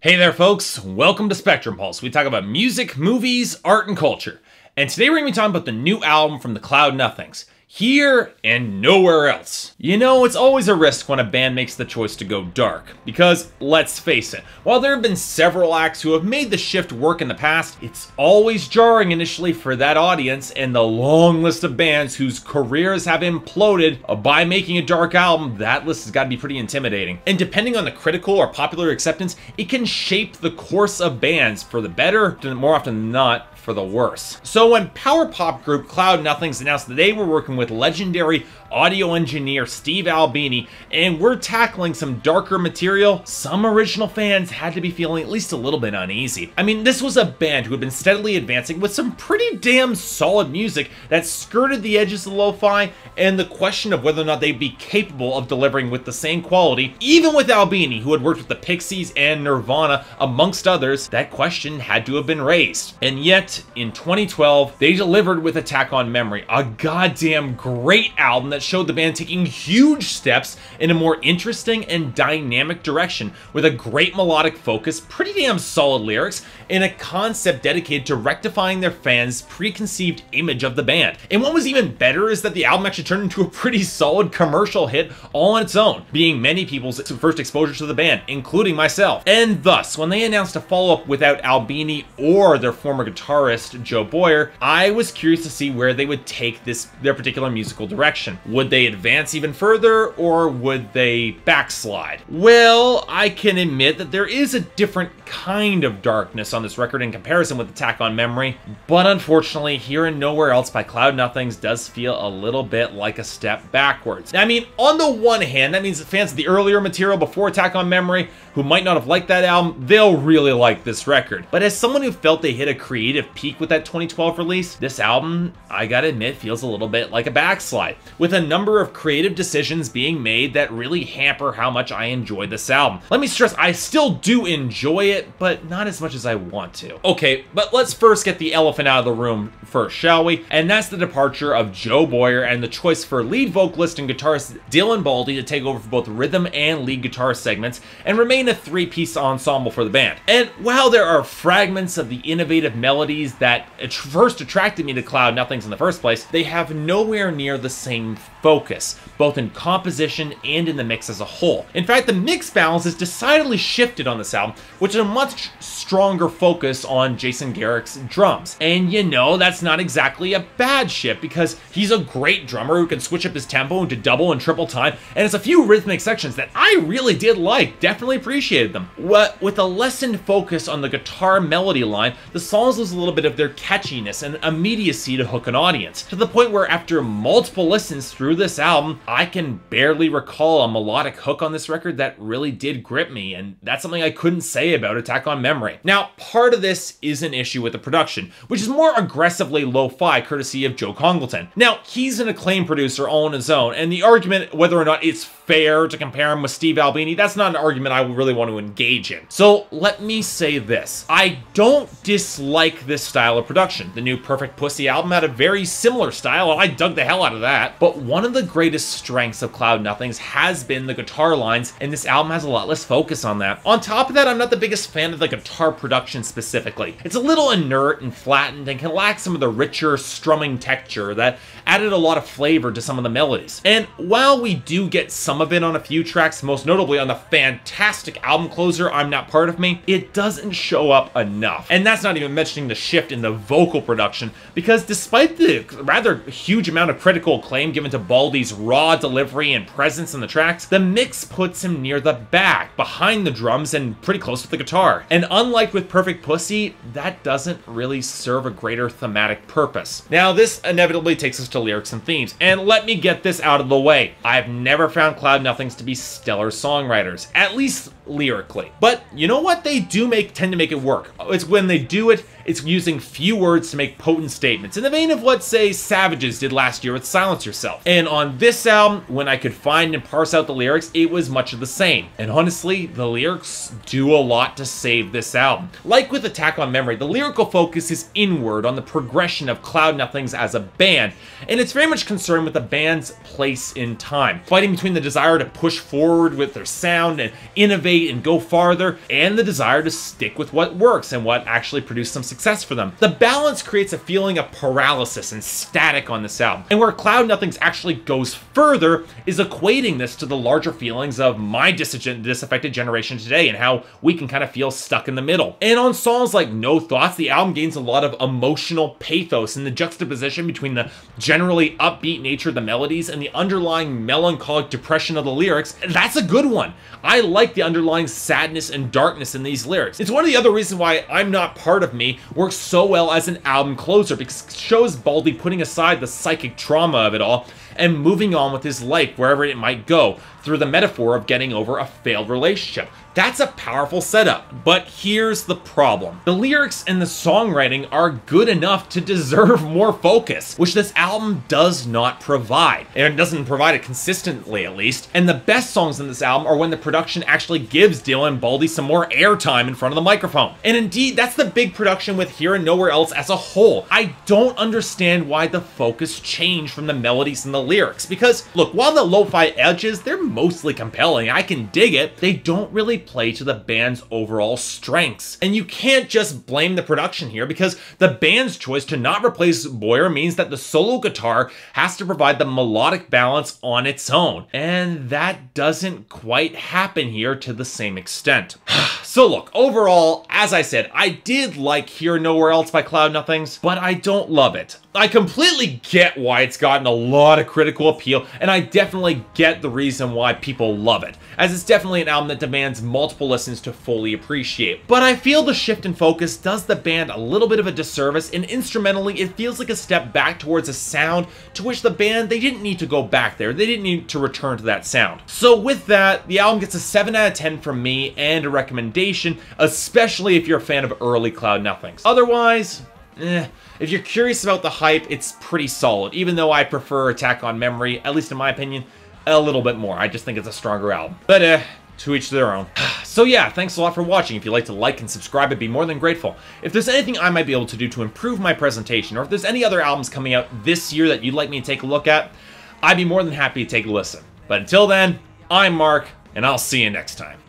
Hey there folks, welcome to Spectrum Pulse. We talk about music, movies, art, and culture. And today we're going to be talking about the new album from the Cloud Nothings. Here and nowhere else. You know, it's always a risk when a band makes the choice to go dark, because let's face it, while there have been several acts who have made the shift work in the past, it's always jarring initially for that audience, and the long list of bands whose careers have imploded by making a dark album, that list has got to be pretty intimidating. And depending on the critical or popular acceptance, it can shape the course of bands for the better, more often than not, for the worse. So when power pop group Cloud Nothings announced that they were working with legendary audio engineer Steve Albini and we're tackling some darker material, some original fans had to be feeling at least a little bit uneasy. I mean, this was a band who had been steadily advancing with some pretty damn solid music that skirted the edges of lo-fi, and the question of whether or not they'd be capable of delivering with the same quality, even with Albini, who had worked with the Pixies and Nirvana, amongst others, that question had to have been raised. And yet, in 2012, they delivered with Attack on Memory, a goddamn great album that showed the band taking huge steps in a more interesting and dynamic direction, with a great melodic focus, pretty damn solid lyrics, and a concept dedicated to rectifying their fans' preconceived image of the band. And what was even better is that the album actually turned into a pretty solid commercial hit all on its own, being many people's first exposure to the band, including myself. And thus, when they announced a follow-up without Albini or their former guitarist, Joe Boyer, I was curious to see where they would take their particular musical direction. Would they advance even further, or would they backslide? Well, I can admit that there is a different kind of darkness on this record in comparison with Attack on Memory, but unfortunately, Here and Nowhere Else by Cloud Nothings does feel a little bit like a step backwards. I mean, on the one hand, that means that fans of the earlier material before Attack on Memory, who might not have liked that album, they'll really like this record. But as someone who felt they hit a creative peak with that 2012 release, this album, I gotta admit, feels a little bit like a backslide, with a number of creative decisions being made that really hamper how much I enjoyed this album. Let me stress, I still do enjoy it, but not as much as I want to. Okay, but let's first get the elephant out of the room first, shall we? And that's the departure of Joe Boyer and the choice for lead vocalist and guitarist Dylan Baldy to take over for both rhythm and lead guitar segments and remain a three-piece ensemble for the band. And while there are fragments of the innovative melodies that first attracted me to Cloud Nothings in the first place, they have nowhere near the same focus, both in composition and in the mix as a whole. In fact, the mix balance is decidedly shifted on this album, which is a much stronger focus on Jason Garrick's drums. And you know, that's not exactly a bad shift, because he's a great drummer who can switch up his tempo into double and triple time, and it's a few rhythmic sections that I really did like, definitely appreciated them. With a lessened focus on the guitar melody line, the songs lose a little bit of their catchiness and immediacy to hook an audience, to the point where after multiple listens through this album, I can barely recall a melodic hook on this record that really did grip me, and that's something I couldn't say about Attack on Memory. Now, part of this is an issue with the production, which is more aggressively lo-fi, courtesy of Joe Congleton. Now, he's an acclaimed producer all on his own, and the argument whether or not it's fair to compare him with Steve Albini, that's not an argument I really want to engage in. So let me say this. I don't dislike this style of production. The new Perfect Pussy album had a very similar style, and I dug the hell out of that. But one of the greatest strengths of Cloud Nothings has been the guitar lines, and this album has a lot less focus on that. On top of that, I'm not the biggest fan of the guitar production specifically. It's a little inert and flattened and can lack some of the richer strumming texture that added a lot of flavor to some of the melodies. And while we do get some of it on a few tracks, most notably on the fantastic album closer, I'm Not Part of Me, it doesn't show up enough. And that's not even mentioning the shift in the vocal production, because despite the rather huge amount of critical acclaim given to Baldy's raw delivery and presence in the tracks, the mix puts him near the back, behind the drums, and pretty close with the guitar. And unlike with Perfect Pussy, that doesn't really serve a greater thematic purpose. Now, this inevitably takes us to lyrics and themes, and let me get this out of the way. I've never found Cloud Nothings to be stellar songwriters, at least lyrically. But you know what? They do tend to make it work. It's when they do it, It's using few words to make potent statements, in the vein of what, say, Savages did last year with Silence Yourself. And on this album, when I could find and parse out the lyrics, it was much of the same. And honestly, the lyrics do a lot to save this album. Like with Attack on Memory, the lyrical focus is inward on the progression of Cloud Nothings as a band, and it's very much concerned with the band's place in time, fighting between the desire to push forward with their sound and innovate and go farther, and the desire to stick with what works and what actually produced some success for them. The balance creates a feeling of paralysis and static on this album, and where Cloud Nothings actually goes further is equating this to the larger feelings of my disaffected generation today and how we can kind of feel stuck in the middle. And on songs like No Thoughts, the album gains a lot of emotional pathos in the juxtaposition between the generally upbeat nature of the melodies and the underlying melancholic depression of the lyrics. That's a good one. I like the underlying sadness and darkness in these lyrics. It's one of the other reasons why I'm Not Part of Me works so well as an album closer, because it shows Baldy putting aside the psychic trauma of it all and moving on with his life wherever it might go, through the metaphor of getting over a failed relationship. That's a powerful setup, but here's the problem. The lyrics and the songwriting are good enough to deserve more focus, which this album does not provide. And it doesn't provide it consistently, at least. And the best songs in this album are when the production actually gives Dylan and Baldy some more airtime in front of the microphone. And indeed, that's the big production with Here and Nowhere Else as a whole. I don't understand why the focus changed from the melodies and the lyrics, because look, while the lo-fi edges, they're mostly compelling, I can dig it, they don't really play to the band's overall strengths. And you can't just blame the production here, because the band's choice to not replace Boyer means that the solo guitar has to provide the melodic balance on its own. And that doesn't quite happen here to the same extent. So look, overall, as I said, I did like Here and Nowhere Else by Cloud Nothings, but I don't love it. I completely get why it's gotten a lot of critical appeal, and I definitely get the reason why people love it, as it's definitely an album that demands multiple listens to fully appreciate. But I feel the shift in focus does the band a little bit of a disservice, and instrumentally it feels like a step back towards a sound to which the band, they didn't need to go back there, they didn't need to return to that sound. So with that, the album gets a 7 out of 10 from me and a recommendation, especially if you're a fan of early Cloud Nothings. Otherwise, if you're curious about the hype, it's pretty solid, even though I prefer Attack on Memory, at least in my opinion, a little bit more. I just think it's a stronger album. But to each their own. So yeah, thanks a lot for watching. If you'd like to like and subscribe, I'd be more than grateful. If there's anything I might be able to do to improve my presentation, or if there's any other albums coming out this year that you'd like me to take a look at, I'd be more than happy to take a listen. But until then, I'm Mark, and I'll see you next time.